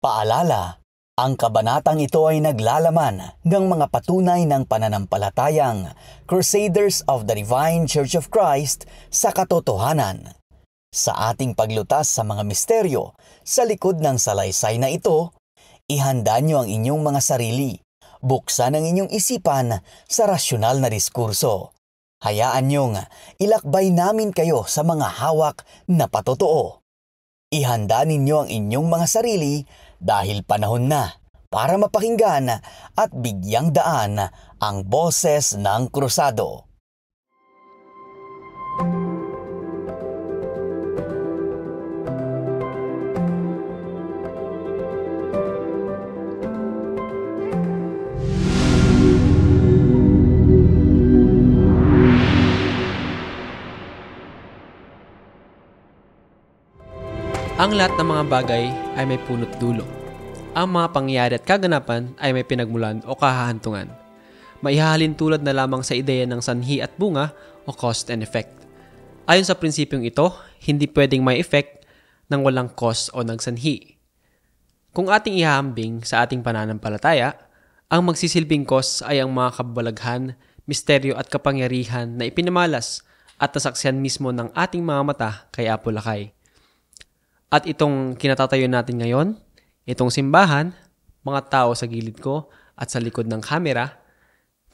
Paalala, ang kabanatang ito ay naglalaman ng mga patunay ng pananampalatayang Crusaders of the Divine Church of Christ sa katotohanan. Sa ating paglutas sa mga misteryo sa likod ng salaysay na ito, ihanda niyo ang inyong mga sarili. Buksan ang inyong isipan sa rasyonal na diskurso. Hayaan niyong ilakbay namin kayo sa mga hawak na patotoo. Ihanda ninyo ang inyong mga sarili dahil panahon na para mapakinggan at bigyang daan ang boses ng krusado. Ang lahat ng mga bagay ay may punot dulo. Ang mga pangyayari at kaganapan ay may pinagmulan o kahahantungan. Maihahalin tulad na lamang sa ideya ng sanhi at bunga o cause and effect. Ayon sa prinsipyong ito, hindi pwedeng may effect nang walang cause o nagsanhi. Kung ating ihahambing sa ating pananampalataya, ang magsisilbing cause ay ang mga kababalaghan, misteryo at kapangyarihan na ipinamalas at nasaksihan mismo ng ating mga mata kay Apo Lakay. At itong kinatatayo natin ngayon, itong simbahan, mga tao sa gilid ko at sa likod ng kamera,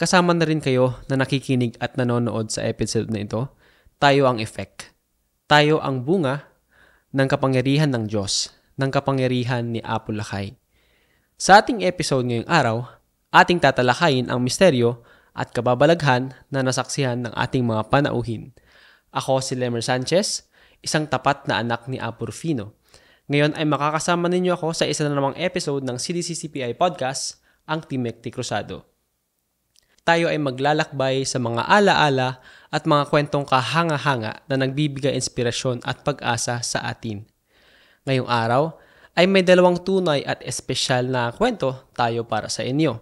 kasama na rin kayo na nakikinig at nanonood sa episode na ito, tayo ang effect. Tayo ang bunga ng kapangyarihan ng Diyos, ng kapangyarihan ni Apo Lakay. Sa ating episode ngayong araw, ating tatalakayin ang misteryo at kababalaghan na nasaksihan ng ating mga panauhin. Ako si Lemer Sanchez, isang tapat na anak ni Apo Rufino. Ngayon ay makakasama ninyo ako sa isa na namang episode ng CDCCPI Podcast, ang Timekti Cruzado. Tayo ay maglalakbay sa mga alaala at mga kwentong kahanga-hanga na nagbibigay inspirasyon at pag-asa sa atin. Ngayong araw ay may dalawang tunay at espesyal na kwento tayo para sa inyo.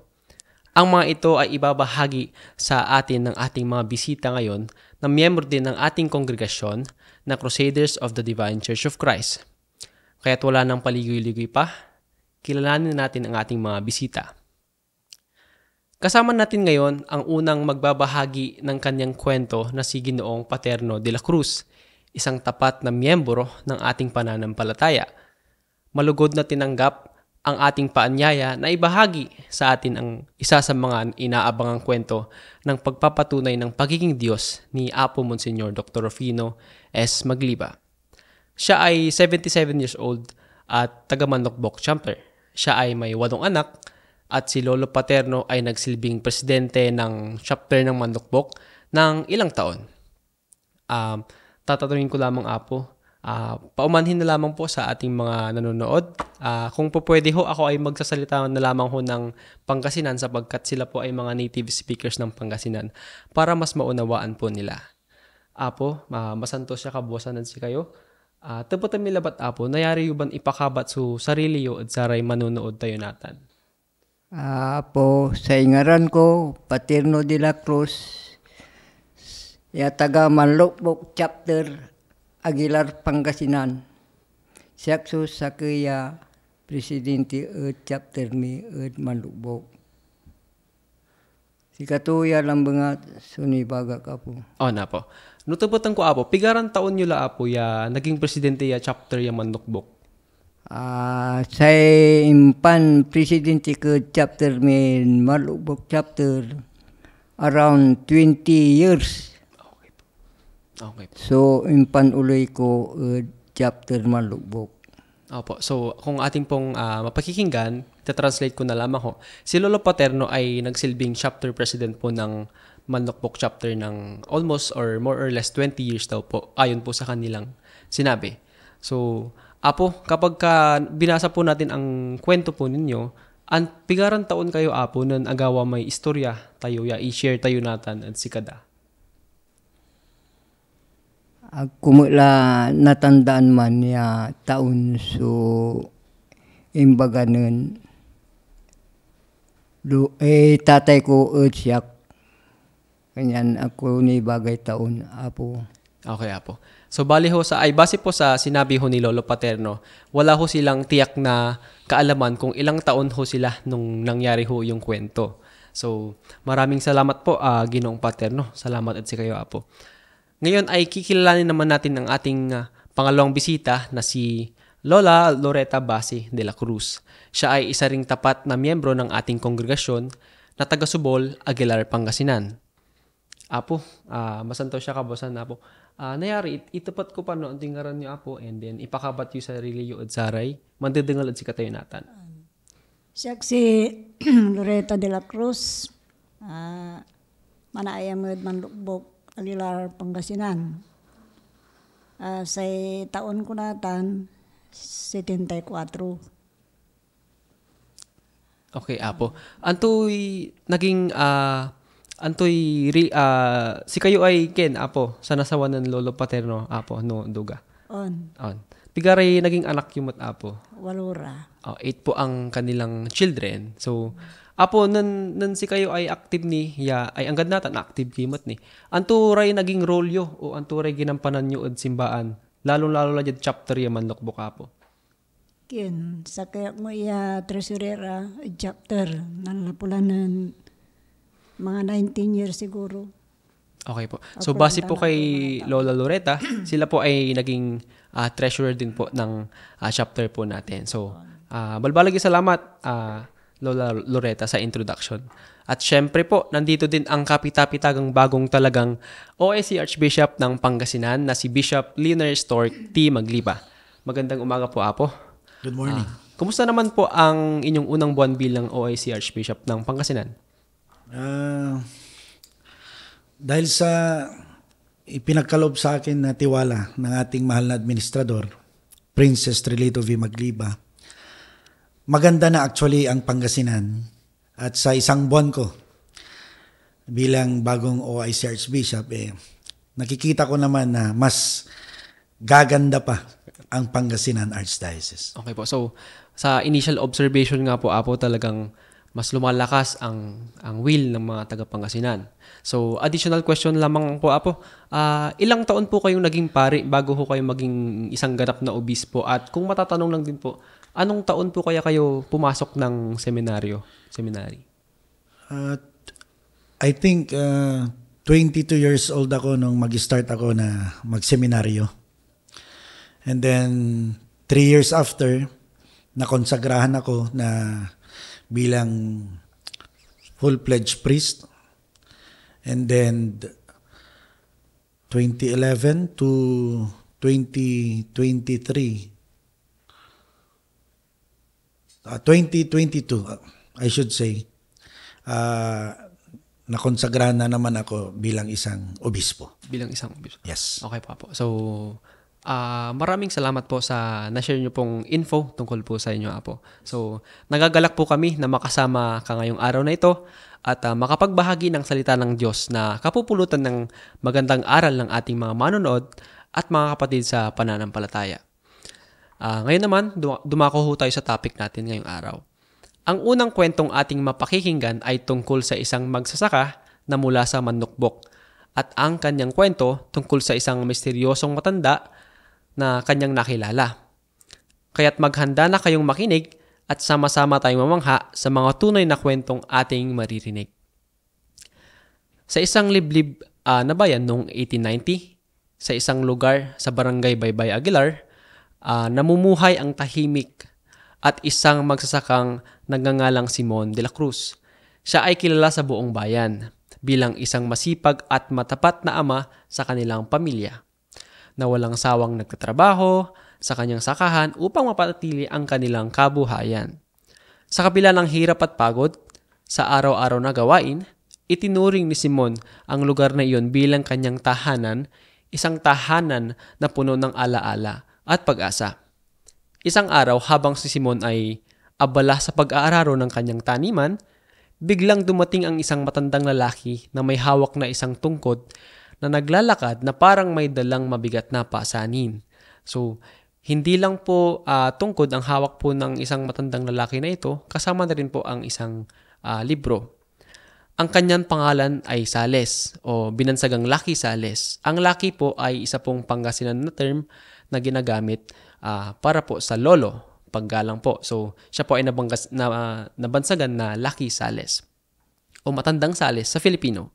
Ang mga ito ay ibabahagi sa atin ng ating mga bisita ngayon na miyembro din ng ating kongregasyon na Crusaders of the Divine Church of Christ. Kaya't wala nang paligoy-ligoy pa, kilalanin natin ang ating mga bisita. Kasama natin ngayon ang unang magbabahagi ng kanyang kwento na si Ginoong Paterno de la Cruz, isang tapat na miyembro ng ating pananampalataya. Malugod na tinanggap ang ating paanyaya na ibahagi sa atin ang isa sa mga inaabangang kwento ng pagpapatunay ng pagiging Diyos ni Apo Monsignor Dr. Rufino S. Magliba. Siya ay 77 years old at taga Manokbok chapter. Siya ay may 8 anak at si Lolo Paterno ay nagsilbing presidente ng chapter ng Manokbok ng ilang taon. Tatanungin ko lamang, Apo, paumanhin na lamang po sa ating mga nanonood. Kung po pwede ho, ako ay magsasalita na lamang ho ng Pangasinan sapagkat sila po ay mga native speakers ng Pangasinan para mas maunawaan po nila. Apo, masanto siya kabuwasan si kayo. Tapos kami labat, Apo, nayari yuban ipakabat su sarili yo at saray manunood tayo natan. Apo, sa ingaran ko, Paterno de la Cruz, ya taga Manlokbok chapter, Aguilar, Pangasinan. Siakso sa kaya presidente chapter mi Manlukbok. Si katuya lang bangat sunibaga ka po. Oh na po. Nutubutan ko, Apo, pigaran taon nyo la, Apo, ya naging presidente ya chapter ya Manlukbok. Sa impan presidente ko chapter mi Manlukbok chapter around 20 years. Okay po. So, impan uloy ko chapter Manlukbok. Opo. So, kung ating pong mapakikinggan, translate ko na lamang ho. Si Lolo Paterno ay nagsilbing chapter president po ng Manlukbok chapter ng almost or more or less 20 years daw po, ayon po sa kanilang sinabi. So, Apo, kapag binasa po natin ang kwento po ninyo, ang pigaran taon kayo, Apo, nan agawa may istorya tayo, i-share tayo natin at sikada. Kumula natandaan man ya taon so imbaga nun tatay ko siyak kanyan ako ni bagay taon, Apo. Okay, Apo. So base po sa sinabi ho ni Lolo Paterno, wala ho silang tiyak na kaalaman kung ilang taon ho sila nung nangyari ho yung kwento. So maraming salamat po Ginoong Paterno. Salamat at si kayo Apo. Ngayon ay kikilalanin naman natin ang ating pangalawang bisita na si Lola Loretta Basi de la Cruz. Siya ay isa ring tapat na miyembro ng ating kongregasyon na taga Subol, Aguilar, Pangasinan. Apo, masanto siya kabosan Apo. Nayari, itapat ko pa no ang tingaran niyo Apo and then ipakabat yu sa sarili yu od saray, mandidengal od si katayunatan. Siya si Loretta de la Cruz, manaayam od Manlukbok, Aguilar, Pangasinan. Sa taon ko natan, 74. Okay, Apo. Antoy naging si kayo ay Ken Apo sa nasawa ng Lolo Paterno Apo no duga. On, Pigaray naging anak yumot Apo. Walura. 8 po ang kanilang children. So Apo nan si kayo ay active ni ay anggad natan active kimot ni. Anturay naging role yo o anturay ginampanan nyo od simbaan. Lalo la jud chapter ya Manlukbok Apo. Kin, sa kaya mo treasurera, chapter, nalapulanan, mga 19 years siguro. Okay po. So base po kay Lola Loretta, sila po ay naging treasurer din po ng chapter po natin. So balbalagi salamat Lola Loretta sa introduction. At syempre po, nandito din ang kapitapitagang bagong talagang OSC Archbishop ng Pangasinan na si Bishop Leonard Stork T. Magliba. Magandang umaga po Apo. Good morning. Kumusta naman po ang inyong unang buwan bilang OIC Archbishop ng Pangasinan? Dahil sa ipinagkaloob sa akin na tiwala ng ating mahal na administrador, Princess Trilito V. Magliba, maganda na actually ang Pangasinan. At sa isang buwan ko bilang bagong OIC Archbishop, nakikita ko naman na mas gaganda pa ang Pangasinan Archdiocese. Okay po. So, sa initial observation nga po, Apo, talagang mas lumalakas ang will ng mga taga-Pangasinan. So, additional question lamang po, Apo. Ilang taon po kayong naging pari bago ho kayo maging isang ganap na obispo? At kung matatanong lang din po, anong taon po kaya kayo pumasok ng seminary? I think 22 years old ako nung mag-start ako na mag-seminaryo. And then 3 years after, nakonsagrahan ako na bilang full-fledged priest. And then 2011 to 2023, 2022, I should say, nakonsagrahan na naman ako bilang isang obispo. Bilang isang obispo? Yes. Okay po, Apo. So, maraming salamat po sa na-share nyo pong info tungkol po sa inyo, Apo. So, nagagalak po kami na makasama ka ngayong araw na ito at makapagbahagi ng salita ng Diyos na kapupulutan ng magandang aral ng ating mga manonood at mga kapatid sa pananampalataya. Ngayon naman, dumako ho tayo sa topic natin ngayong araw. Ang unang kwentong ating mapakikinggan ay tungkol sa isang magsasaka na mula sa Manlukbok at ang kanyang kwento tungkol sa isang misteryosong matanda na kanyang nakilala. Kaya't maghanda na kayong makinig at sama-sama tayong mamangha sa mga tunay na kwentong ating maririnig. Sa isang liblib na bayan noong 1890, sa isang lugar sa Barangay Baybay, Aguilar, namumuhay ang tahimik at isang magsasakang nagngangalang Simon de la Cruz. Siya ay kilala sa buong bayan bilang isang masipag at matapat na ama sa kanilang pamilya, na walang sawang nagtatrabaho sa kanyang sakahan upang mapanatili ang kanilang kabuhayan. Sa kabila ng hirap at pagod sa araw-araw na gawain, itinuring ni Simon ang lugar na iyon bilang kanyang tahanan, isang tahanan na puno ng alaala at pag-asa. Isang araw habang si Simon ay abala sa pag-aararo ng kanyang taniman, biglang dumating ang isang matandang lalaki na may hawak na isang tungkod na naglalakad na parang may dalang mabigat na pasanin. So, hindi lang po tungkod ang hawak po ng isang matandang lalaki na ito, kasama na rin po ang isang libro. Ang kanyang pangalan ay Sales o binansagang Lucky Sales. Ang Lucky po ay isa pong Pangasinan na term na ginagamit para po sa lolo, paggalang po. So, siya po ay nabansagan na Lucky Sales o matandang Sales sa Filipino.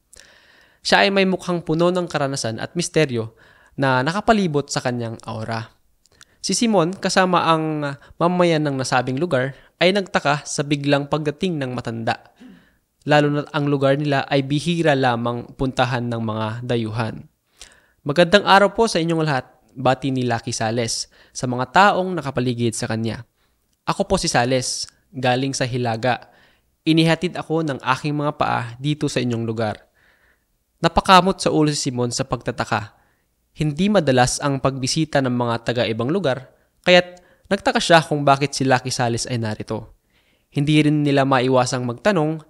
Siya ay may mukhang puno ng karanasan at misteryo na nakapalibot sa kanyang aura. Si Simon, kasama ang mamayan ng nasabing lugar, ay nagtaka sa biglang pagdating ng matanda. Lalo na ang lugar nila ay bihira lamang puntahan ng mga dayuhan. Magandang araw po sa inyong lahat, bati ni Lucky Sales sa mga taong nakapaligid sa kanya. Ako po si Sales, galing sa Hilaga. Inihatid ako ng aking mga paa dito sa inyong lugar. Napakamot sa ulo si Simon sa pagtataka. Hindi madalas ang pagbisita ng mga taga-ibang lugar, kaya't nagtaka siya kung bakit si Lucky Sales ay narito. Hindi rin nila maiwasang magtanong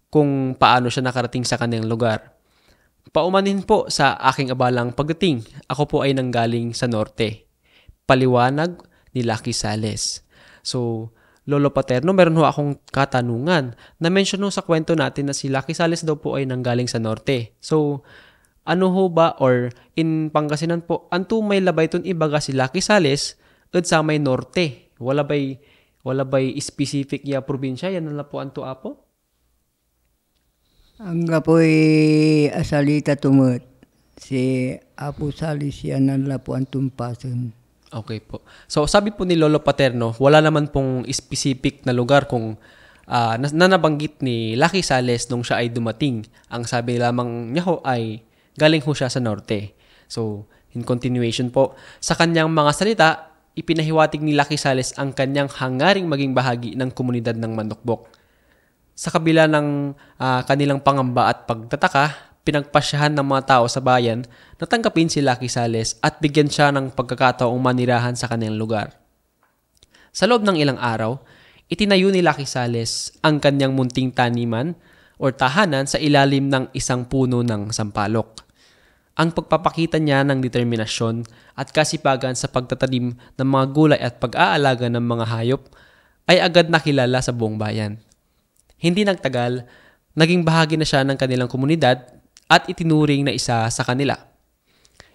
kung paano siya nakarating sa kanilang lugar. Paumanin po sa aking abalang pagdating, ako po ay nanggaling sa norte. Paliwanag ni Lucky Sales. So, Lolo Paterno, meron ho akong katanungan. Na-mention ho sa kwento natin na si Lucky Sales daw po ay nanggaling sa norte. So, ano ho ba, or in Pangasinan po, anto may labay ton ibaga si Lucky Sales at sa may norte? Wala bay specific ya probinsya, yan na po anto apo? Ang gapoy asalita tumut. Si Apo Salis yan ang lapuan tumpasan. Okay po. So, sabi po ni Lolo Paterno, wala naman pong specific na lugar kung na nabanggit ni Lucky Sales nung siya ay dumating. Ang sabi lamang niya ho ay galing ho siya sa norte. So, in continuation po, sa kanyang mga salita, ipinahiwatig ni Lucky Sales ang kanyang hangaring maging bahagi ng komunidad ng Manukbok. Sa kabila ng kanilang pangamba at pagtataka, pinagpasyahan ng mga tao sa bayan na tanggapin si Lucky Sales at bigyan siya ng pagkakataong manirahan sa kanilang lugar. Sa loob ng ilang araw, itinayo ni Lucky Sales ang kanyang munting taniman o tahanan sa ilalim ng isang puno ng sampalok. Ang pagpapakita niya ng determinasyon at kasipagan sa pagtatanim ng mga gulay at pag-aalaga ng mga hayop ay agad nakilala sa buong bayan. Hindi nagtagal, naging bahagi na siya ng kanilang komunidad at itinuring na isa sa kanila.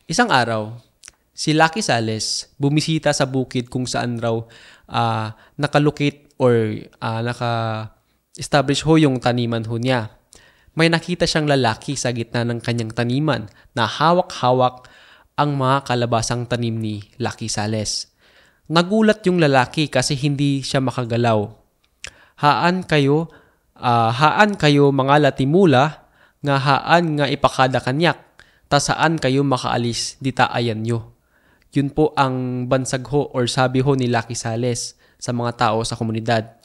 Isang araw, si Lucky Sales bumisita sa bukid kung saan raw nakalukit or naka-establish ho yung taniman ho niya. May nakita siyang lalaki sa gitna ng kanyang taniman na hawak-hawak ang mga kalabasang tanim ni Lucky Sales. Nagulat yung lalaki kasi hindi siya makagalaw. Haan kayo mga latimula, nga haan nga ipakada kanyak, ta saan kayo makaalis, di taayan nyo. Yun po ang bansag ho or sabi ho ni Lucky Sales sa mga tao sa komunidad.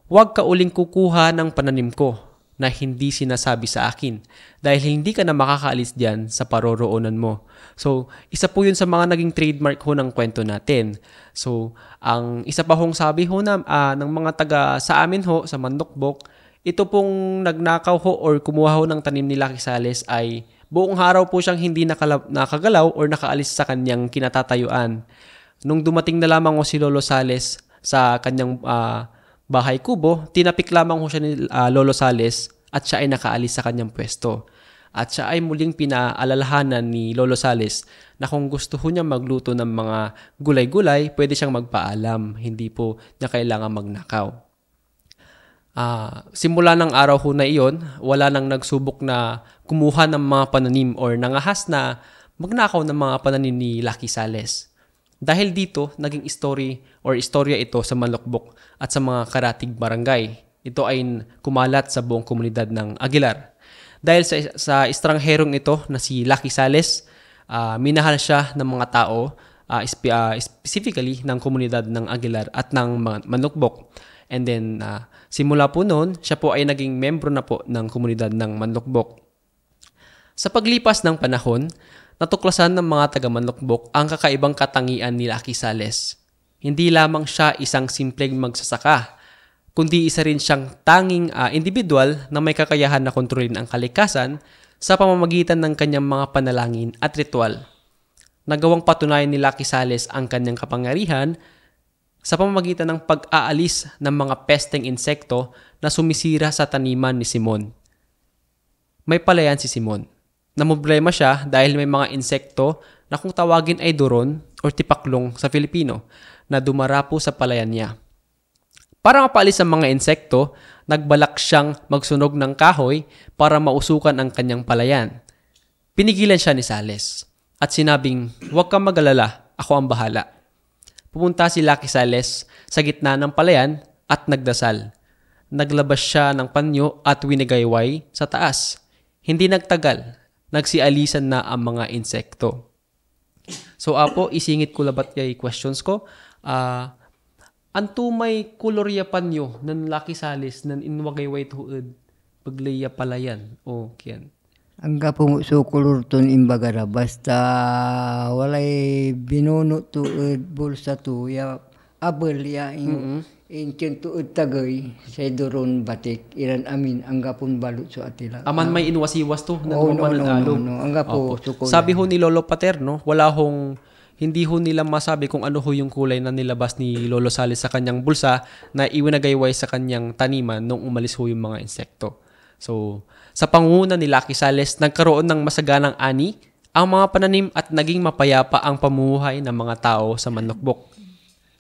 Huwag ka uling kukuha ng pananim ko na hindi sinasabi sa akin dahil hindi ka na makakaalis diyan sa paroroonan mo. So, isa po yun sa mga naging trademark ho ng kwento natin. So, ang isa pa hong sabi ho ng mga taga sa amin ho, sa Manukbok, ito pong nagnakaw ho or kumuha ho ng tanim ni Lucky Sales ay buong araw po siyang hindi nakagalaw or nakaalis sa kanyang kinatatayuan. Nung dumating na lamang ho si Lolo Sales sa kanyang bahay kubo, tinapik lamang ho siya ni Lolo Sales at siya ay nakaalis sa kanyang pwesto. At siya ay muling pinaalalahanan ni Lolo Sales na kung gusto ho niya magluto ng mga gulay-gulay, pwede siyang magpaalam. Hindi po niya kailangan magnakaw. Simula ng araw ho na iyon, wala nang nagsubok na kumuha ng mga pananim or nangahas na magnakaw ng mga pananim ni Lucky Sales. Dahil dito, naging istorya ito sa Manukbok at sa mga karatig barangay. Ito ay kumalat sa buong komunidad ng Aguilar. Dahil sa estrangherong ito na si Lucky Sales, minahal siya ng mga tao, specifically ng komunidad ng Aguilar at ng Manukbok. And then, simula po noon, siya po ay naging membro na po ng komunidad ng Manukbok. Sa paglipas ng panahon, natuklasan ng mga taga-Manukbok ang kakaibang katangian ni Lucky Sales. Hindi lamang siya isang simpleng magsasaka, kundi isa rin siyang tanging individual na may kakayahan na kontrolin ang kalikasan sa pamamagitan ng kanyang mga panalangin at ritual. Nagawang patunayan ni Lucky Sales ang kanyang kapangyarihan sa pamamagitan ng pag-aalis ng mga pesteng insekto na sumisira sa taniman ni Simon. May palayan si Simon. Namumblema siya dahil may mga insekto na kung tawagin ay duron o tipaklong sa Filipino na dumarapo sa palayan niya. Para mapaalis ang mga insekto, nagbalak siyang magsunog ng kahoy para mausukan ang kanyang palayan. Pinigilan siya ni Sales at sinabing, "Huwag kang mag-alala, ako ang bahala." Pumunta si Lucky Sales sa gitna ng palayan at nagdasal. Naglabas siya ng panyo at winigayway sa taas. Hindi nagtagal, nagsialisan na ang mga insekto. So apo, isingit ko labat kay questions ko. Anto may kolorya panyo ng Lucky Sales nan inwagayway tuod paglaya palayan o kiyan. Ang kapong sukulor ton imbagara basta walay binuno tuod bulsa tu ya abel ya in tuod tagay sa doron batik iran amin ang gapon balot so atila. Aman may inwasiwas to nan mamanalog. Ang gapo sukol. Sabi ho ni Lolo Paterno, hindi ho nila masabi kung ano ho yung kulay na nilabas ni Lolo Sales sa kanyang bulsa na iwinagayway sa kanyang taniman nung umalis ho yung mga insekto. So, sa pangunguna ni Lucky Sales, nagkaroon ng masaganang ani ang mga pananim at naging mapayapa ang pamumuhay ng mga tao sa Manokbok.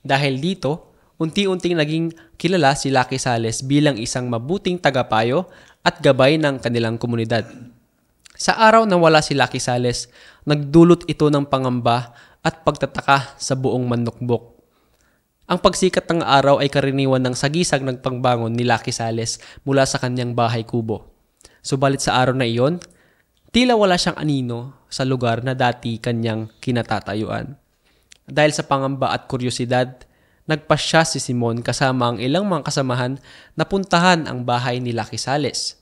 Dahil dito, unti-unting naging kilala si Lucky Sales bilang isang mabuting tagapayo at gabay ng kanilang komunidad. Sa araw na wala si Lucky Sales, nagdulot ito ng pangamba at pagtataka sa buong Manokbok. Ang pagsikat ng araw ay karaniwan ng sagisag ng pangbangon ni Lucky Sales mula sa kanyang bahay kubo. Subalit sa araw na iyon, tila wala siyang anino sa lugar na dati kanyang kinatatayuan. Dahil sa pangamba at kuryosidad, nagpasya si Simon kasama ang ilang mga kasamahan na puntahan ang bahay ni Lucky Sales.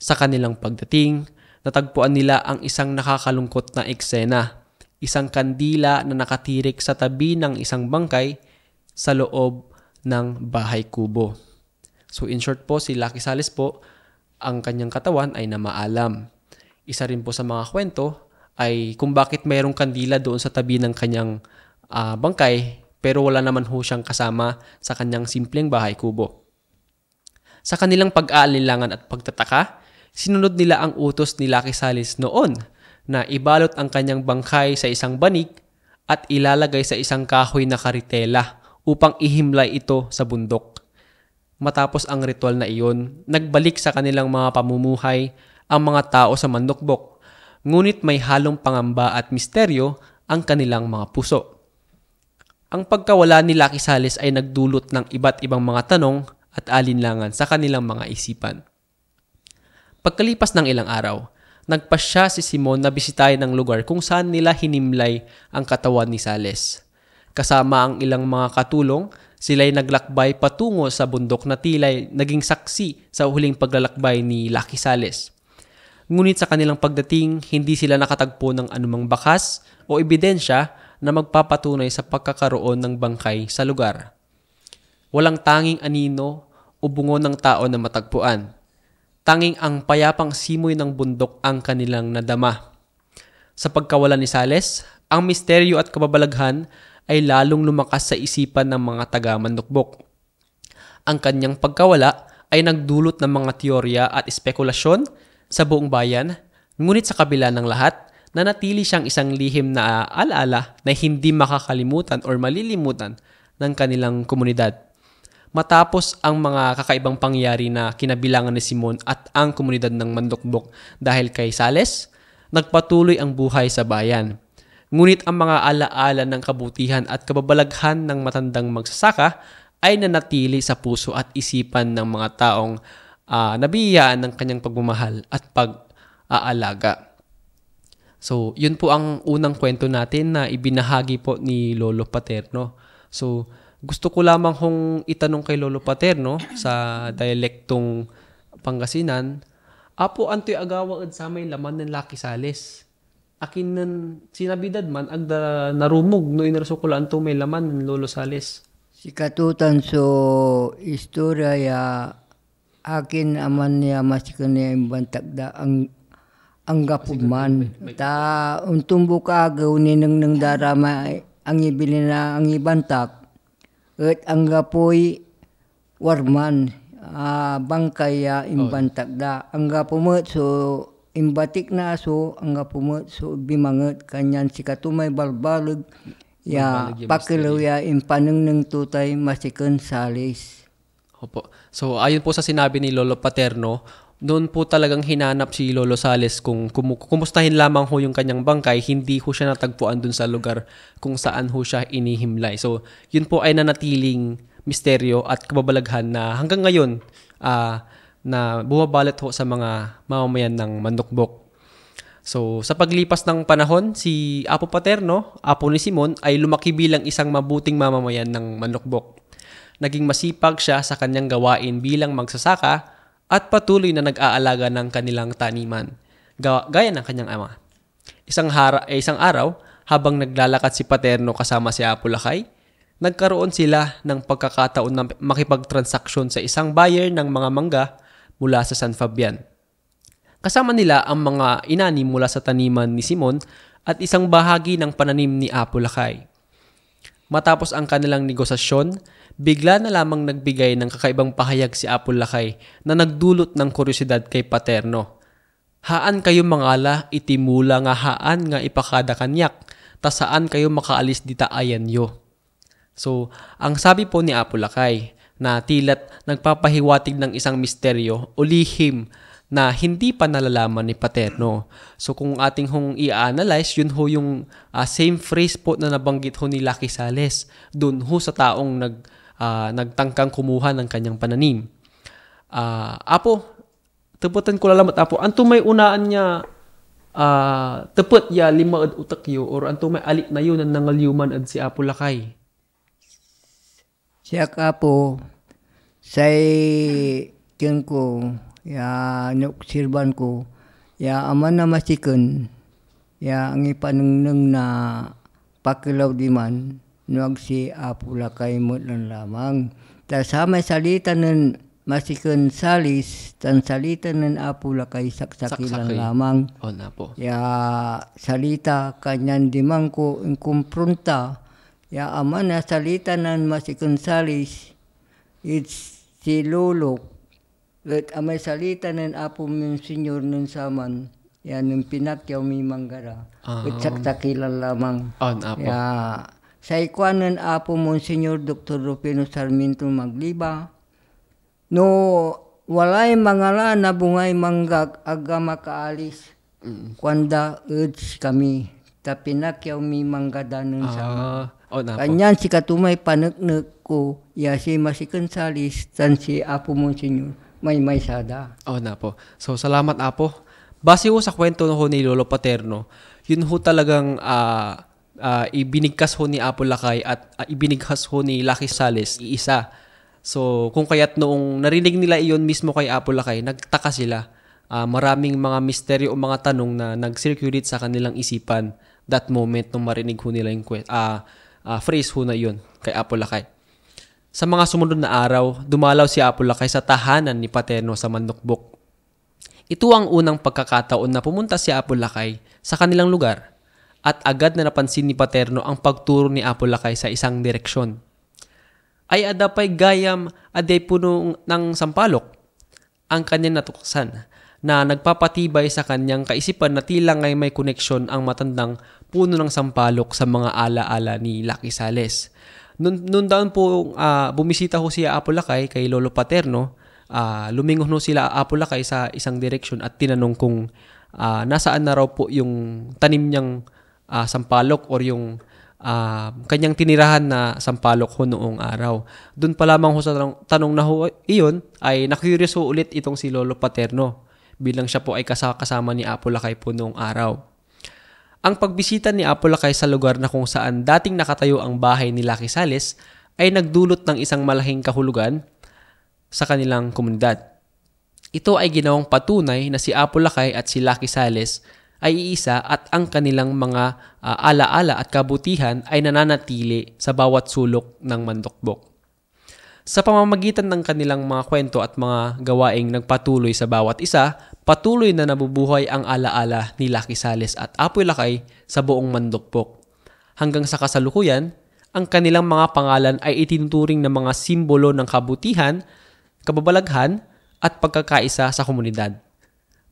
Sa kanilang pagdating, natagpuan nila ang isang nakakalungkot na eksena. Isang kandila na nakatirik sa tabi ng isang bangkay sa loob ng bahay kubo. So in short po, si Lucky Sales po, ang kanyang katawan ay namaalam. Isa rin po sa mga kwento ay kung bakit mayroong kandila doon sa tabi ng kanyang bangkay pero wala naman ho siyang kasama sa kanyang simpleng bahay kubo. Sa kanilang pag-aalinlangan at pagtataka, sinunod nila ang utos ni Lucky Sales noon na ibalot ang kanyang bangkay sa isang banig at ilalagay sa isang kahoy na karitela upang ihimlay ito sa bundok. Matapos ang ritual na iyon, nagbalik sa kanilang mga pamumuhay ang mga tao sa Manokbok, ngunit may halong pangamba at misteryo ang kanilang mga puso. Ang pagkawala ni Lucky Sales ay nagdulot ng iba't ibang mga tanong at alinlangan sa kanilang mga isipan. Pagkalipas ng ilang araw, nagpasya si Simon na bisitahin ang lugar kung saan nila hinimlay ang katawan ni Sales. Kasama ang ilang mga katulong, sila'y naglakbay patungo sa bundok na tila'y naging saksi sa huling paglalakbay ni Lucky Sales. Ngunit sa kanilang pagdating, hindi sila nakatagpo ng anumang bakas o ebidensya na magpapatunay sa pagkakaroon ng bangkay sa lugar. Walang tanging anino o bungo ng tao na matagpuan. Tanging ang payapang simoy ng bundok ang kanilang nadama. Sa pagkawala ni Sales, ang misteryo at kababalaghan ay lalong lumakas sa isipan ng mga taga-Manokbok. Ang kanyang pagkawala ay nagdulot ng mga teorya at espekulasyon sa buong bayan, ngunit sa kabila ng lahat, nanatili siyang isang lihim na alaala na hindi makakalimutan o malilimutan ng kanilang komunidad. Matapos ang mga kakaibang pangyayari na kinabilangan ni Simon at ang komunidad ng Manokbok dahil kay Sales, nagpatuloy ang buhay sa bayan. Ngunit ang mga alaala ng kabutihan at kababalaghan ng matandang magsasaka ay nanatili sa puso at isipan ng mga taong nabiyayaan ng kanyang pagmamahal at pag-aalaga. So, yun po ang unang kwento natin na ibinahagi po ni Lolo Paterno. So, gusto ko lamang hong itanong kay Lolo Paterno sa dialektong Pangasinan, apo antoy agawa ed sa may laman ng Lucky Sales. Akin nan sinabidad man agda narumog no inarsukulaan to may laman ng Lolo Sales. Si katutan so istorya ya akin aman niya masikan niya imbantag da ang gapugman. Ta untumbo ka agaw ni nang darama ang ibili na ang ibantak. At ang gapoy warman bangkay ya imbantak da. Angga pumet so imbatik na so angga pumet so bimanget kanyan si katumay balbalag ya pakilaw ya impaneng ng tutay masiken salis. Opo. So ayon po sa sinabi ni Lolo Paterno, noon po talagang hinanap si Lolo Sales kung kumustahin lamang ho yung kanyang bangkay, hindi ho siya natagpuan dun sa lugar kung saan ho siya inihimlay. So yun po ay nanatiling misteryo at kababalaghan na hanggang ngayon na bumabalot ho sa mga mamamayan ng Mandukbok. So sa paglipas ng panahon, si Apo Paterno, apo ni Simon, ay lumaki bilang isang mabuting mamamayan ng Mandukbok. Naging masipag siya sa kanyang gawain bilang magsasaka at patuloy na nag-aalaga ng kanilang taniman, gaya ng kanyang ama. Isang araw, habang naglalakad si Paterno kasama si Apo Lakay, nagkaroon sila ng pagkakataon na makipagtransaksyon sa isang buyer ng mga mangga mula sa San Fabian. Kasama nila ang mga inani mula sa taniman ni Simon at isang bahagi ng pananim ni Apo Lakay. Matapos ang kanilang negosasyon, bigla na lamang nagbigay ng kakaibang pahayag si Apo Lakay na nagdulot ng kuryosidad kay Paterno. Haan kayo mangala, itimula nga haan nga ipakada kanyak, ta saan kayo makaalis dita ayan yo. So, ang sabi po ni Apo Lakay na tilat nagpapahiwatig ng isang misteryo o lihim na hindi pa nalalaman ni Paterno. So kung ating hong i-analyze, yun ho yung same phrase po na nabanggit ho ni Lucky Sales dun ho sa taong nagtangkang kumuha ng kanyang pananim. Apo, teputan ko lalamat Apo, anto may unaan niya tepet ya 5 ed utak yo or anto may alik na yun ang nangalyuman ed si Apo Lakay. Siya Apo, say tiyan ko, ya naobserban ko, ya aman na masiken, ya ang ipanengneng na pakilaw di man, nuag si Apo Lakay mo lang lamang. Ta sa may salita ng masiken salis, tan salita ng Apo Lakay saksaki lang lamang. O na po. Ya salita kanyan di man ko kumpronta, ya aman na salita ng masiken salis, it's si Lolo. At amay salita ng Apo mong senyor ng saman, yan ng pinakyaw mi manggara. At saksakilan lamang. Apo. Ya, sa ikuan ng Apo mong senyor Dr. Rufino Sarmiento Magliba, no walay mangala na bungay manggag aga makaalis. Kwanda urge kami, ta pinakyaw mi manggada ng saman. Kanyan si katumay panagnak ko, ya si masikan salis, tan si Apo mong senyor. May sada. Na po. So, salamat Apo. Base ho sa kwento ho ni Lolo Paterno, yun ho talagang ibinigkas ho ni Apo Lakay at ibinigkas ho ni Lucky Sales iisa. So, kung kaya't noong narinig nila iyon mismo kay Apo Lakay, nagtaka sila. Maraming mga misteryo o mga tanong na nag-circulate sa kanilang isipan that moment nung marinig ho nila yung phrase ho na yun kay Apo Lakay. Sa mga sumunod na araw, dumalaw si Apo Lakay sa tahanan ni Paterno sa Mandukbok. Ito ang unang pagkakataon na pumunta si Apo Lakay sa kanilang lugar at agad na napansin ni Paterno ang pagturo ni Apo Lakay sa isang direksyon. Ay adapay gayam aday puno ng sampalok ang kanyang natuksan na nagpapatibay sa kanyang kaisipan na tila ngay may koneksyon ang matandang puno ng sampalok sa mga alaala ni Lucky Sales. Noon daon po bumisita ho si Apo Lakay kay Lolo Paterno, lumingon ho sila Apo Lakay sa isang direksyon at tinanong kung nasaan na raw po yung tanim niyang sampalok or yung kanyang tinirahan na sampalok ho noong araw. Doon pa lamang ho sa tanong na ho iyon ay na-curious ho ulit itong si Lolo Paterno bilang siya po ay kasama ni Apo Lakay po noong araw. Ang pagbisita ni Apo Lakay sa lugar na kung saan dating nakatayo ang bahay ni Lucky Sales ay nagdulot ng isang malaking kahulugan sa kanilang komunidad. Ito ay ginawang patunay na si Apo Lakay at si Lucky Sales ay iisa at ang kanilang mga alaala at kabutihan ay nananatili sa bawat sulok ng Mandukbok. Sa pamamagitan ng kanilang mga kwento at mga gawaing nagpatuloy sa bawat isa, patuloy na nabubuhay ang alaala ni Lucky Sales at Apo Lakay sa buong Mandukbok. Hanggang sa kasalukuyan, ang kanilang mga pangalan ay itinuturing na mga simbolo ng kabutihan kababalaghan, at pagkakaisa sa komunidad.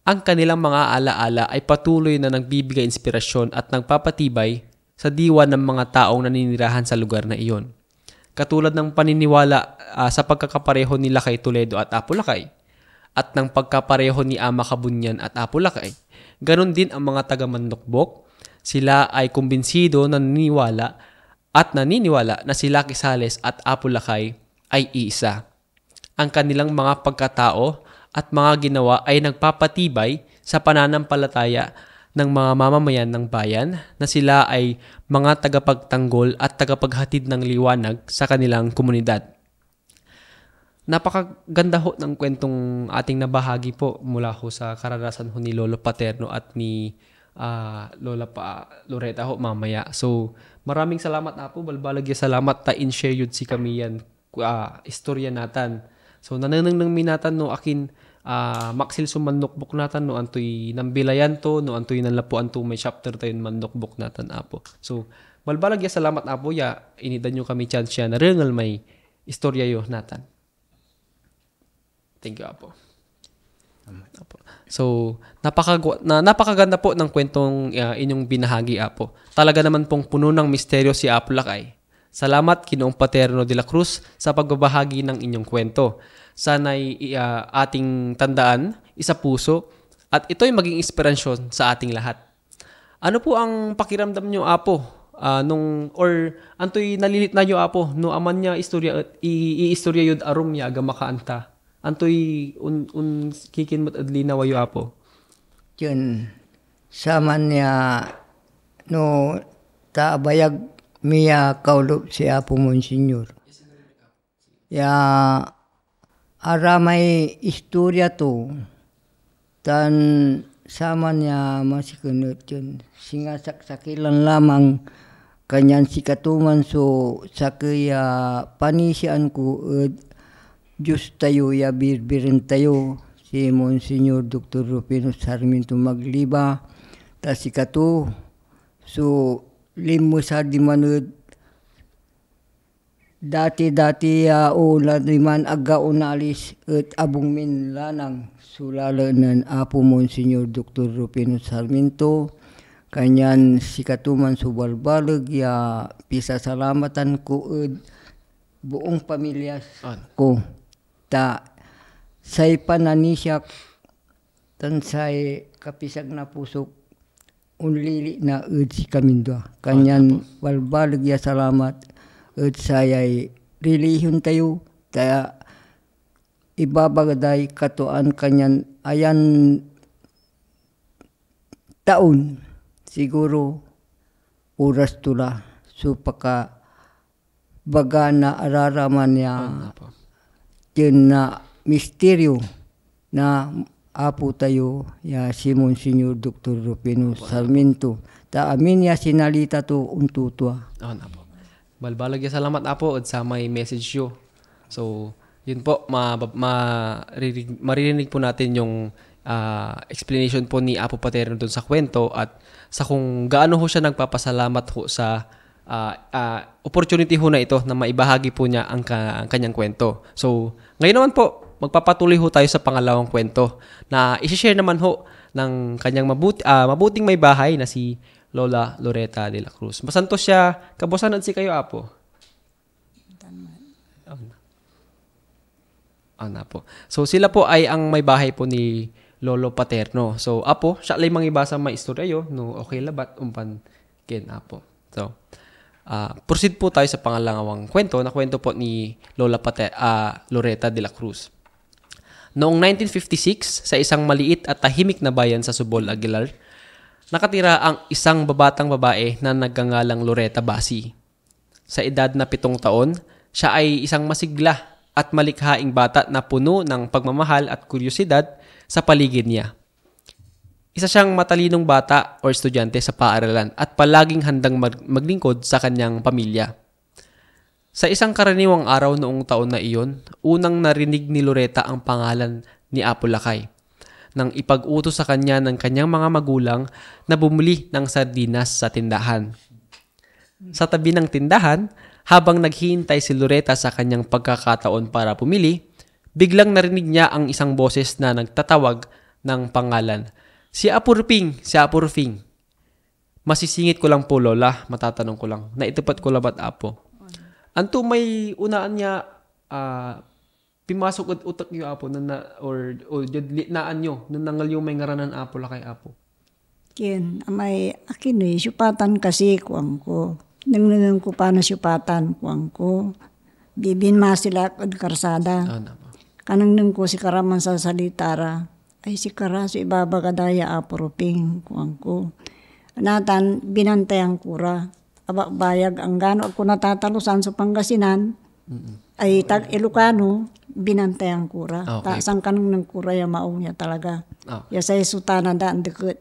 Ang kanilang mga alaala ay patuloy na nagbibigay inspirasyon at nagpapatibay sa diwa ng mga taong naninirahan sa lugar na iyon. Katulad ng paniniwala sa pagkakapareho nila kay Toledo at Apulacay at ng pagkapareho ni Ama Kabunyan at Apulacay. Ganon din ang mga taga-Mandukbok. Sila ay kumbinsido na naniniwala na si Lucky Sales at Apulacay ay iisa. Ang kanilang mga pagkatao at mga ginawa ay nagpapatibay sa pananampalataya ng mga mamamayan ng bayan na sila ay mga tagapagtanggol at tagapaghatid ng liwanag sa kanilang komunidad. Napakaganda ho ng kwentong ating nabahagi po mula ho sa karanasan ho ni Lolo Paterno at ni Lola Loretta ho mamaya. So, maraming salamat na po. Balbalag salamat ta in-share yun si kami yan istorya natan. So, nananang minatan no akin maksil sumandokbok natan no antoy nambilayan to no antoy nanlapuan to may chapter tayo mandokbok natan apo. So, balbalag salamat na po ya inidan nyo kami chance siya na rengal may istorya yo natan. Thank you apo. So, napakaganda po ng kwentong inyong binahagi apo. Talaga naman pong puno ng misteryo si Apulacay. Salamat Ginoong Paterno de la Cruz sa pagbabahagi ng inyong kwento. Sana'y ating tandaan, isa puso, at ito'y maging inspirasyon sa ating lahat. Ano po ang pakiramdam nyo apo? Anto'y nalilit na nyo apo, no aman niya i-istorya yun arum niya aga makaanta. Anto'y kikinmat adlina wayo apo? Yun, saman niya, no, taabayag miya kaulup si Apo Monsignor. Ya, aramay istorya to, tan sama niya masikunot yun. Singasaksakilan lamang kanyan sikatuman so sakaya panisian ko Diyos tayo, ya birbirin tayo, si Monsignor Dr. Rufino Sarmiento Magliba, ta si Kato, so limo sa di manud, dati ula di man aga unalis at abong minlanang sulalanan Apo Monsignor Dr. Rufino Sarmiento, kanyan si Katuman subalbalag, ya pisasalamatan ko buong pamilya ko. Ta say pananisyak tan say kapisag na pusok unlili na si kamindwa kanyan walbalag ya salamat sayay relihiyon tayo kaya ibabagaday katuan kanyan ayan taon siguro oras tula supaka baga na araraman niya yun na misteryo na apo tayo ya si Monsignor Dr. Rufino Sarmiento. Ta amin ya sinalita to untutwa. Apo. Balbalag ya salamat apo at sa may message yo. So, yun po, maririnig po natin yung explanation po ni Apo Paterno dun sa kwento at sa kung gaano ho siya nagpapasalamat ho sa opportunity ho na ito na maibahagi po niya ang kanyang kwento. So, ngayon naman po, magpapatuloy ho tayo sa pangalawang kwento na isi-share naman ho ng kanyang mabuting may bahay na si Lola Loretta de la Cruz. Masanto siya, kabosanan si kayo, Apo? Ano po. So, sila po ay ang may bahay po ni Lolo Paterno. So, Apo, siya lang mangibasa may istorya yo, no okay labat, umpan kin, Apo. So, proceed po tayo sa pangalawang kwento na kwento po ni Lola Loretta de la Cruz. Noong 1956, sa isang maliit at tahimik na bayan sa Subol, Aguilar, nakatira ang isang babatang babae na nagngangalang Loretta Basi. Sa edad na 7 taon, siya ay isang masigla at malikhaing bata na puno ng pagmamahal at kuryosidad sa paligid niya. Isa siyang matalinong bata o estudyante sa paaralan at palaging handang maglingkod sa kanyang pamilya. Sa isang karaniwang araw noong taon na iyon, unang narinig ni Loretta ang pangalan ni Apulacay nang ipag-utos sa kanya ng kanyang mga magulang na bumili ng sardinas sa tindahan. Sa tabi ng tindahan, habang naghihintay si Loretta sa kanyang pagkakataon para pumili, biglang narinig niya ang isang boses na nagtatawag ng pangalan. Si Apo Rufing, si Apo Rufing. Masisingit ko lang po, Lola, matatanong ko lang, naitupat ko labat Apo. Anto may unaan niya, pimasok at utak yung Apo, or naan nyo, nanangal yung may ngaranan Apo lakay Apo. Ken, may akin supatan kasi kuang ko. Nang ko paano supatan kuang ko. Bibin masila at karsada. Kanang nang ko si Karaman sa salitara. Ay si Kara, si ibaba kadaya Apo Rufing kuang ko. Natan, binantay ang kura. Aba bayag ang gano ako natatalusan sa Pangasinan. Ay tag Ilocano, binantay ang kura. Okay. Taasang kanang ng kura ya maong niya talaga. Ya sa sutana daan deket.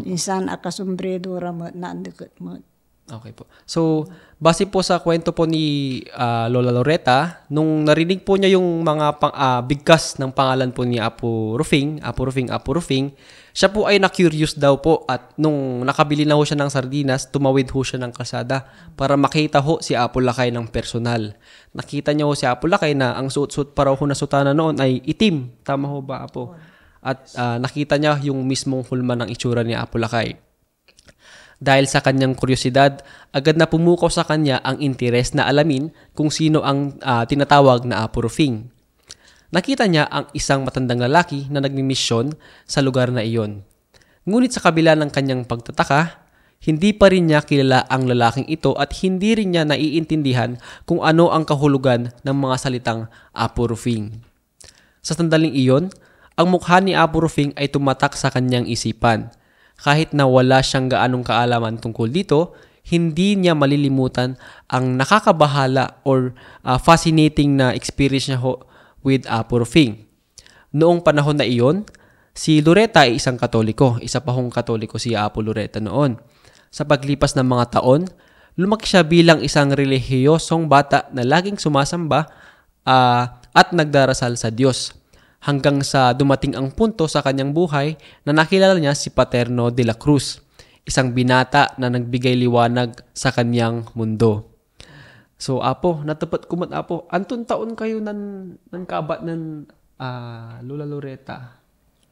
Isan akasumbredo ramat na deket mo. Okay po. So, base po sa kwento po ni Lola Loretta, nung narinig po niya yung mga bigkas ng pangalan po ni Apo Rufing, siya po ay na-curious daw po at nung nakabili na ho siya ng sardinas, tumawid ho siya ng kalsada para makita ho si Apo Lakay ng personal. Nakita niya ho si Apo Lakay na ang suot-suot pa raw ho na sutana noon ay itim. Tama ho ba, Apo? At nakita niya yung mismong hulma ng itsura ni Apo Lakay. Dahil sa kanyang kuryosidad, agad na pumukaw sa kanya ang interes na alamin kung sino ang tinatawag na Apo Rufing. Nakita niya ang isang matandang lalaki na nagmimisyon sa lugar na iyon. Ngunit sa kabila ng kanyang pagtataka, hindi pa rin niya kilala ang lalaking ito at hindi rin niya naiintindihan kung ano ang kahulugan ng mga salitang Apo Rufing. Sa sandaling iyon, ang mukha ni Apo Rufing ay tumatak sa kanyang isipan. Kahit na wala siyang gaanong kaalaman tungkol dito, hindi niya malilimutan ang nakakabahala or fascinating na experience niya with Apo Rufing. Noong panahon na iyon, si Loretta ay isang Katoliko. Isa pa hong Katoliko si Apo Loretta noon. Sa paglipas ng mga taon, lumaki siya bilang isang relihiyosong bata na laging sumasamba at nagdarasal sa Diyos. Hanggang sa dumating ang punto sa kanyang buhay na nakilala niya si Paterno de la Cruz, isang binata na nagbigay liwanag sa kanyang mundo. So, Apo, natapat kumat Apo, antong taon kayo ng kabat ng Lola Loretta?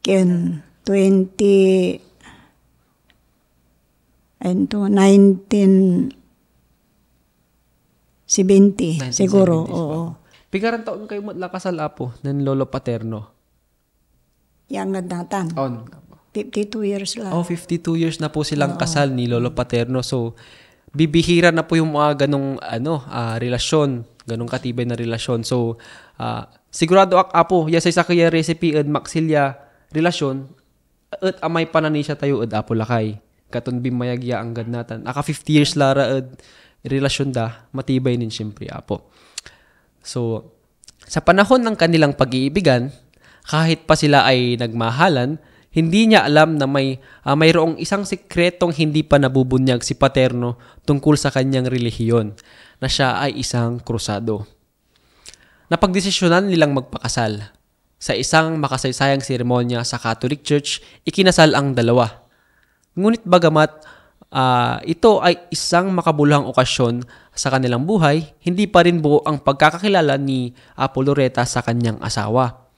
Ken, 1970 siguro. Oo. Pigaran taon kayo matlakasal Apo ng Lolo Paterno? Yang natan. 52 years lang. 52 years na po silang kasal ni Lolo Paterno. So, bibihira na po yung mga ganong relasyon, ganong katibay na relasyon. So, sigurado Apo, yasay sa kaya recipe ed maksilya relasyon, at amay panani siya tayo ed Apo Lakay. Katon bimayagya ang ganatan. 50 years lara ed relasyon da, matibay nin siyempre Apo. So, sa panahon ng kanilang pag-iibigan, kahit pa sila ay nagmahalan, hindi niya alam na mayroong isang sikretong hindi pa nabubunyag si Paterno tungkol sa kanyang relihiyon, na siya ay isang krusado. Napagdesisyonan nilang magpakasal. Sa isang makasaysayang seremonya sa Catholic Church, ikinasal ang dalawa. Ngunit bagamat ito ay isang makabuluhang okasyon sa kanilang buhay, hindi pa rin buo ang pagkakakilala ni Apo Loretta sa kanyang asawa.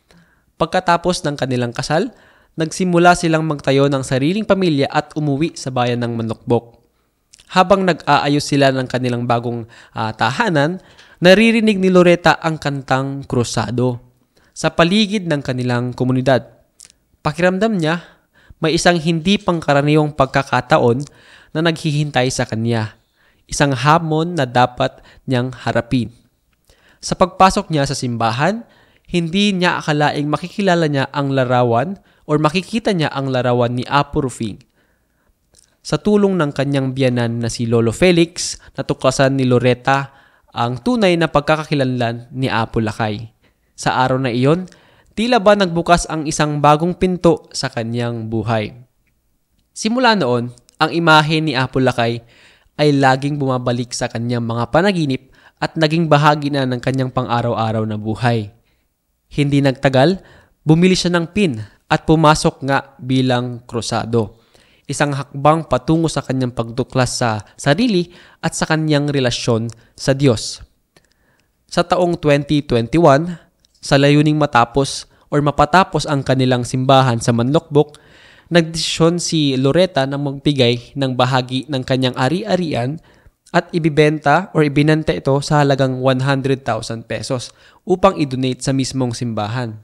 Pagkatapos ng kanilang kasal, nagsimula silang magtayo ng sariling pamilya at umuwi sa bayan ng Manokbok. Habang nag-aayos sila ng kanilang bagong tahanan, naririnig ni Loretta ang kantang Krusado sa paligid ng kanilang komunidad. Pakiramdam niya, may isang hindi pangkaraniwang pagkakataon na naghihintay sa kanya. Isang hamon na dapat niyang harapin. Sa pagpasok niya sa simbahan, hindi niya akalaing makikilala niya ang larawan or makikita niya ang larawan ni Apo Rufing. Sa tulong ng kanyang biyanan na si Lolo Felix, natuklasan ni Loretta ang tunay na pagkakakilanlan ni Apo Lakay. Sa araw na iyon, tila ba nagbukas ang isang bagong pinto sa kanyang buhay. Simula noon, ang imahe ni Apo Lakay ay laging bumabalik sa kanyang mga panaginip at naging bahagi na ng kanyang pang-araw-araw na buhay. Hindi nagtagal, bumili siya ng pin at pumasok nga bilang krusado. Isang hakbang patungo sa kanyang pagtuklas sa sarili at sa kanyang relasyon sa Diyos. Sa taong 2021, sa layuning mapatapos ang kanilang simbahan sa Manlokbok, nagdesisyon si Loretta na magbigay ng bahagi ng kanyang ari-arian at ibinenta ito sa halagang 100,000 pesos upang i-donate sa mismong simbahan.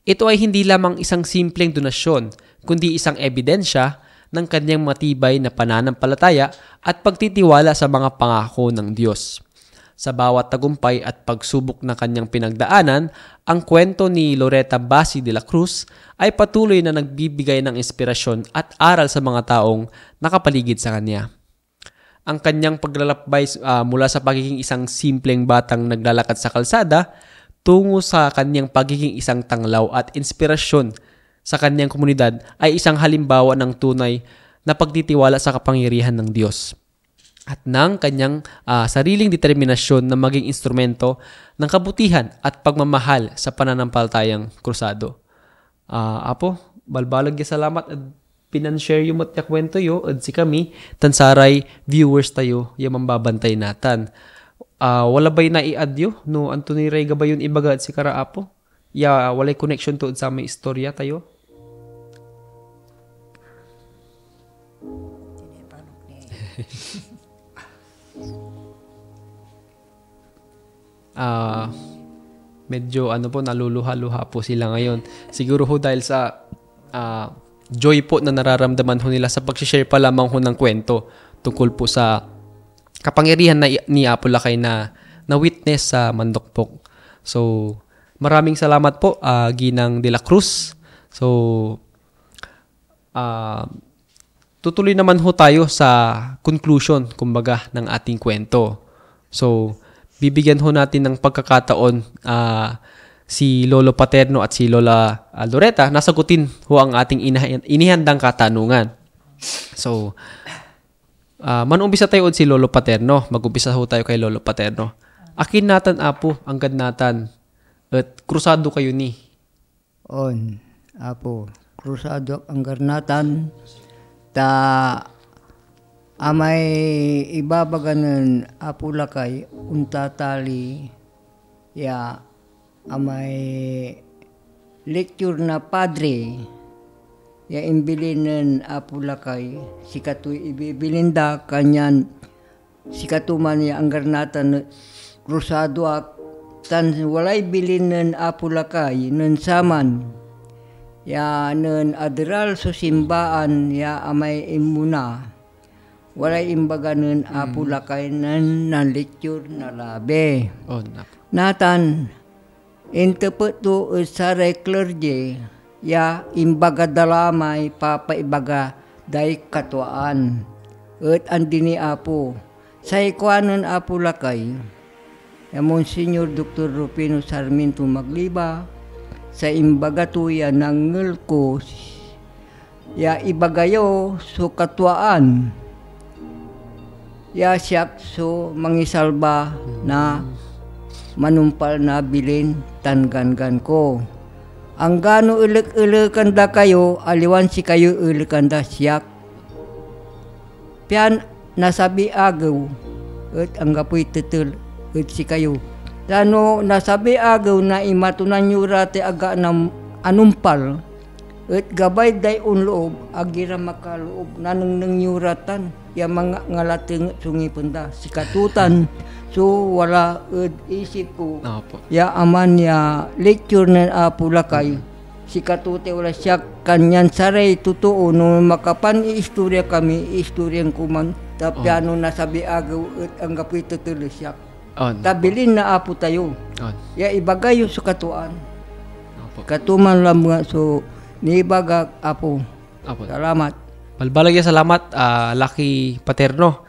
Ito ay hindi lamang isang simpleng donasyon, kundi isang ebidensya ng kanyang matibay na pananampalataya at pagtitiwala sa mga pangako ng Diyos. Sa bawat tagumpay at pagsubok na kanyang pinagdaanan, ang kwento ni Loretta Basi de la Cruz ay patuloy na nagbibigay ng inspirasyon at aral sa mga taong nakapaligid sa kanya. Ang kanyang paglalakbay mula sa pagiging isang simpleng batang naglalakad sa kalsada tungo sa kanyang pagiging isang tanglaw at inspirasyon sa kanyang komunidad ay isang halimbawa ng tunay na pagtitiwala sa kapangyarihan ng Diyos at ng kanyang sariling determinasyon na maging instrumento ng kabutihan at pagmamahal sa pananampalatayang krusado. Apo, balbalag salamat at pinanshare yung matya kwento yo at si kami tansaray viewers tayo yung mambabantay natan. Wala ba'y na-i-add yo? No, Anthony Rega ba yun ibaga at si Karaapo? Walay connection to sa may istorya tayo? Medyo naluluha-luha po sila ngayon. Siguro ho dahil sa joy po na nararamdaman ho nila sa pag-share pa lamang ho ng kwento tungkol po sa kapangyarihan ni Apo Lakay na witness sa Mandokpok. So, maraming salamat po, Ginang de la Cruz. So, tutuloy naman ho tayo sa conclusion, kumbaga, ng ating kwento. So, bibigyan ho natin ng pagkakataon si Lolo Paterno at si Lola Loretta na sagutin ho ang ating inihandang katanungan. So, manumpisa tayo si Lolo Paterno. Mag-umpisa ho tayo kay Lolo Paterno. Akin natan, Apo, anggad natan. At krusado kayo ni. Apo, krusado ang garnatan. Amay ibabaganan Apo Lakay, untatali, amay lecture na padre, imbilinan Apo Lakay, sikato'y ibibilinda, kanyan, sikatuman ang garnatan, krusado tan walay bilinan Apo Lakay, nun saman, nun adral so simbaan, amay imuna, walay imbaganan Apo Lakay nan lecture na labi. Natan, intepet to saray clergy, imbaga dalamay papaibaga day katwaan. At andini Apo, sa ikwanan Apo Lakay, Monsignor Dr. Rufino Sarmiento Magliba, sa imbaga tuya ng ngulko, ibagayo so katwaan. Siyak so mangisalba na manumpal na bilin tangangan ko. Ang gano ulik-ulikan da kayo, aliwan si kayo ulikan da siyak. Pian nasabi agaw, at ang gapoy titil, at si kayo. Tano nasabi agaw na imatunan nyo rati aga na anumpal, at gabay day unloob, agira makaloob, nanang nyuratan. Mga ngalating sungipon da, sikatutan. So, wala isip ko. Aman lecture na Apo Lakay. Sikatute wala siya kanyan saray totoo. Nung makapan istorya kami, istoryan ko man. Tapyano nasabi agaw at ang gapoy tutuloy siya. Tabilin na Apo tayo. Ibagay yung sukatuan. Katuman lang nga. So, niibaga Apo. Salamat. Balbalagya salamat, Lucky Paterno.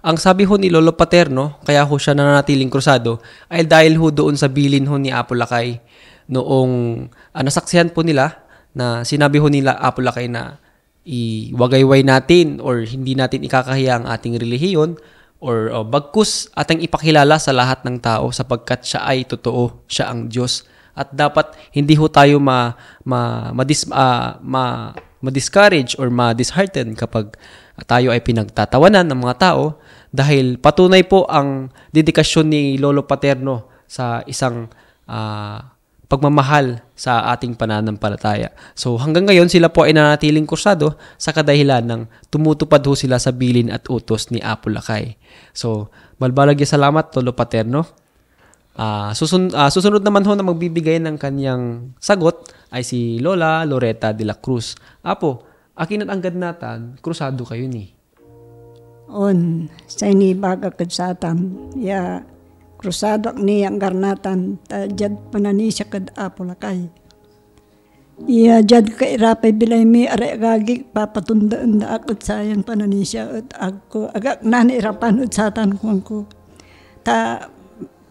Ang sabi ho ni Lolo Paterno, kaya ho siya nananatiling krusado, ay dahil ho doon sa bilin ho ni Apo Lakay noong nasaksihan po nila na sinabi ho nila Apo Lakay na iwagayway natin or hindi natin ikakahiya ang ating relihiyon or bagkus ating ipakilala sa lahat ng tao sapagkat siya ay totoo, siya ang Diyos. At dapat hindi ho tayo ma-discourage or ma-dishearten kapag tayo ay pinagtatawanan ng mga tao dahil patunay po ang dedikasyon ni Lolo Paterno sa isang pagmamahal sa ating pananampalataya. So hanggang ngayon sila po ay nanatiling kursado sa kadahilan ng tumutupad ho sila sa bilin at utos ni Apo Lakay. So malbalag salamat Lolo Paterno. Susunod naman ho na magbibigay ng kanyang sagot ay si Lola Loretta de la Cruz. Apo, akin at anggad natan, krusado kayo ni. On, sa inibaga kadsatan, ya krusado ni ang garnatan, jad pananisya kad Apo Lakay. Iya jad kairapay bilay mi are gagi papatundaan da akot sayan pananisya at ako agak nanirapan at satan ko. Ta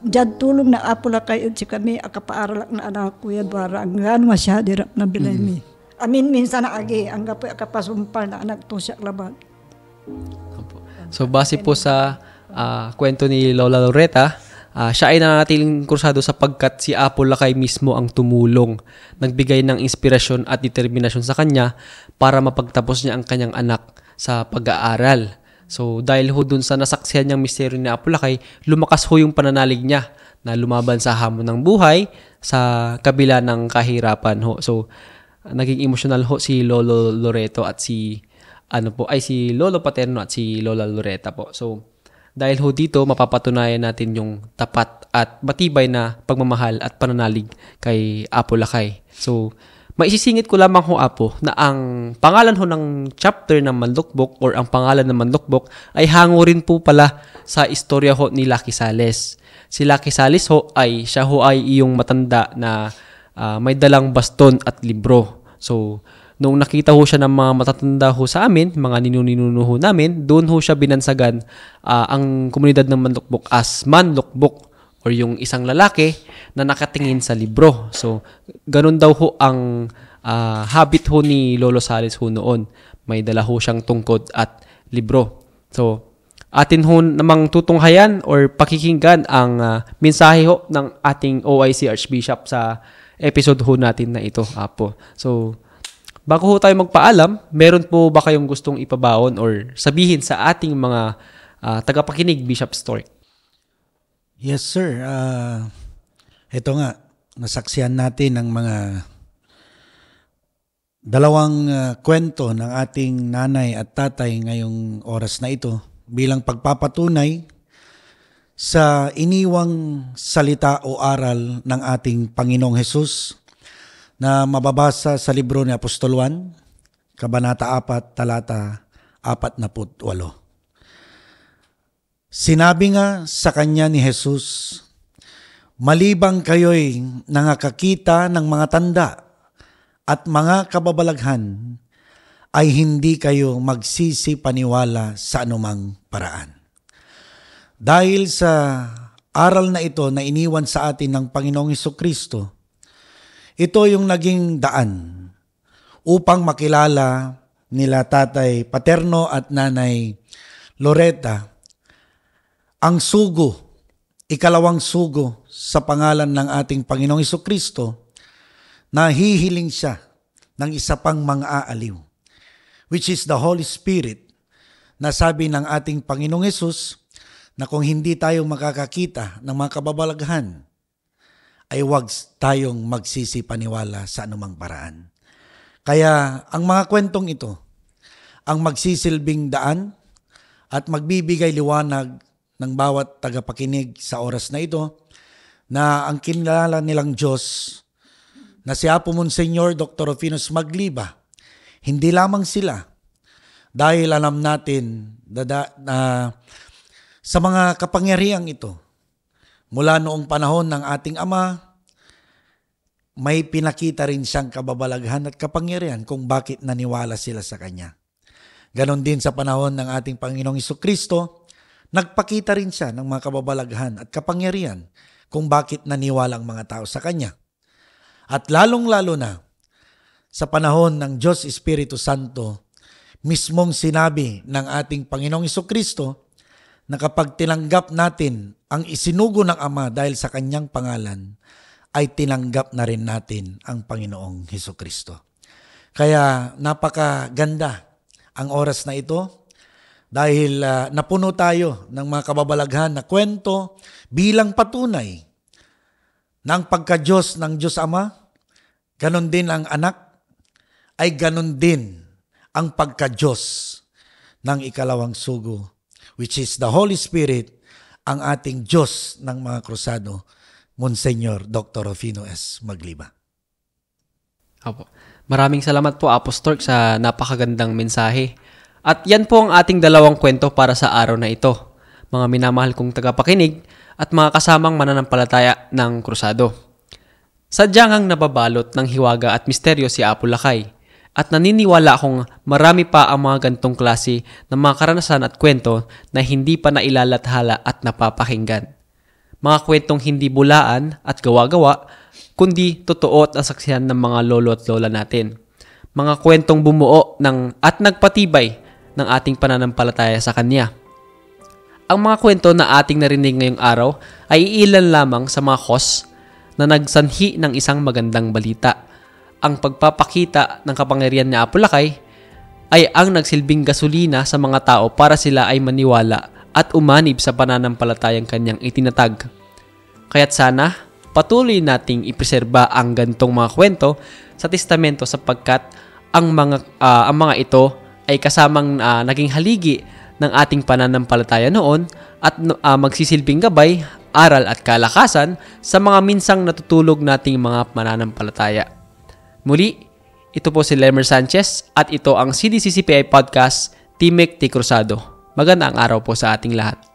jad tulong na Apo Lakay at si kami akapaaral na anak ko yan para ang gano'n masyadirap na bilay mi. Amin minsan na agi ang gapoy akapasumpal na anak to siya labat. So base po sa kwento ni Lola Loretta, siya ay nanatiling kursado sapagkat si Apo Lakay mismo ang tumulong, nagbigay ng inspirasyon at determinasyon sa kanya para mapagtapos niya ang kanyang anak sa pag-aaral. So dahil ho dun sa nasaksihan niyang misteryo ni Apo Lakay, lumakas ho yung pananalig niya na lumaban sa hamon ng buhay sa kabila ng kahirapan ho. So naging emotional ho si Lolo Loreto at si Lolo Paterno at si Lola Loretta po. So dahil ho dito, mapapatunayan natin yung tapat at matibay na pagmamahal at pananalig kay Apo Lakay. So, maisisingit ko lamang ho, Apo, na ang pangalan ho ng chapter ng Manlukbok or ang pangalan ng Manlukbok ay hango rin po pala sa istorya ho ni Lucky Sales. Si Lucky Sales ho siya ho ay iyong matanda na may dalang baston at libro. So, nung nakita ho siya ng mga matatanda ho sa amin, mga ninuno ho namin, doon ho siya binansagan ang komunidad ng Manlukbok as Manlukbok or yung isang lalaki na nakatingin sa libro. So, ganun daw ho ang habit ho ni Lolo Sales ho noon. May dala ho siyang tungkod at libro. So, atin ho namang tutunghayan or pakikinggan ang mensahe ho ng ating OIC Archbishop sa episode ho natin na ito, Apo. So, bago ho tayo magpaalam, meron po ba kayong gustong ipabaon or sabihin sa ating mga tagapakinig, Bishop Story? Yes, sir. Ito nga, nasaksihan natin ng mga dalawang kwento ng ating nanay at tatay ngayong oras na ito bilang pagpapatunay sa iniwang salita o aral ng ating Panginoong Hesus na mababasa sa libro ni Apostol Juan, Kabanata 4, talata 48. Sinabi nga sa kanya ni Jesus, malibang kayo'y nangakakita ng mga tanda at mga kababalaghan, ay hindi kayo magsisipaniwala sa anumang paraan. Dahil sa aral na ito na iniwan sa atin ng Panginoong Hesukristo, ito yung naging daan upang makilala nila Tatay Paterno at Nanay Loretta ang sugo, ikalawang sugo sa pangalan ng ating Panginoong Hesukristo na hihiling siya ng isa pang mang-aaliw, which is the Holy Spirit, na sabi ng ating Panginoong Hesus na kung hindi tayo makakakita ng mga kababalaghan, ay huwag tayong magsisipaniwala sa anumang paraan. Kaya ang mga kwentong ito, ang magsisilbing daan at magbibigay liwanag ng bawat tagapakinig sa oras na ito, na ang kinilala nilang Diyos, na si Apo Monsignor Dr. Rufinus Magliba, hindi lamang sila, dahil alam natin na sa mga kapangyarihang ito, mula noong panahon ng ating Ama, may pinakita rin siyang kababalaghan at kapangyarihan kung bakit naniwala sila sa Kanya. Ganon din sa panahon ng ating Panginoong Hesukristo, nagpakita rin siya ng mga kababalaghan at kapangyarihan kung bakit naniwala ang mga tao sa Kanya. At lalong-lalo na sa panahon ng Diyos Espiritu Santo, mismong sinabi ng ating Panginoong Hesukristo na kapag tinanggap natin ang isinugo ng Ama dahil sa Kanyang pangalan, ay tinanggap na rin natin ang Panginoong Hesukristo. Kaya napakaganda ang oras na ito dahil napuno tayo ng mga kababalaghan na kwento bilang patunay na ang pagka-Diyos ng Diyos Ama, ganon din ang anak, ay ganon din ang pagka-Diyos ng ikalawang sugo, which is the Holy Spirit, ang ating Diyos ng mga krusado, Monsignor Dr. Rufino S. Magliba. Opo. Maraming salamat po, Apostol, sa napakagandang mensahe. At yan po ang ating dalawang kwento para sa araw na ito, mga minamahal kong tagapakinig at mga kasamang mananampalataya ng krusado. Sadyang ang nababalot ng hiwaga at misteryo si Apo Lakay, at naniniwala akong marami pa ang mga gantong klase ng mga karanasan at kwento na hindi pa nailalathala at napapakinggan. Mga kwentong hindi bulaan at gawa-gawa, kundi totoo at saksihan ng mga lolo at lola natin. Mga kwentong bumuo at nagpatibay ng ating pananampalataya sa Kanya. Ang mga kwento na ating narinig ngayong araw ay iilan lamang sa mga cause na nagsanhi ng isang magandang balita. Ang pagpapakita ng kapangyarihan ni Apo Lakay ay ang nagsilbing gasolina sa mga tao para sila ay maniwala at umanib sa pananampalatayang Kanyang itinatag. Kaya't sana patuloy nating ipreserba ang gantong mga kwento sa testamento sapagkat ang mga ito ay kasamang naging haligi ng ating pananampalataya noon at magsisilbing gabay, aral at kalakasan sa mga minsang natutulog nating mga mananampalataya. Muli, ito po si Lemer Sanchez at ito ang CDCCPI Podcast, Timek T. Cruzado. Magandang araw po sa ating lahat.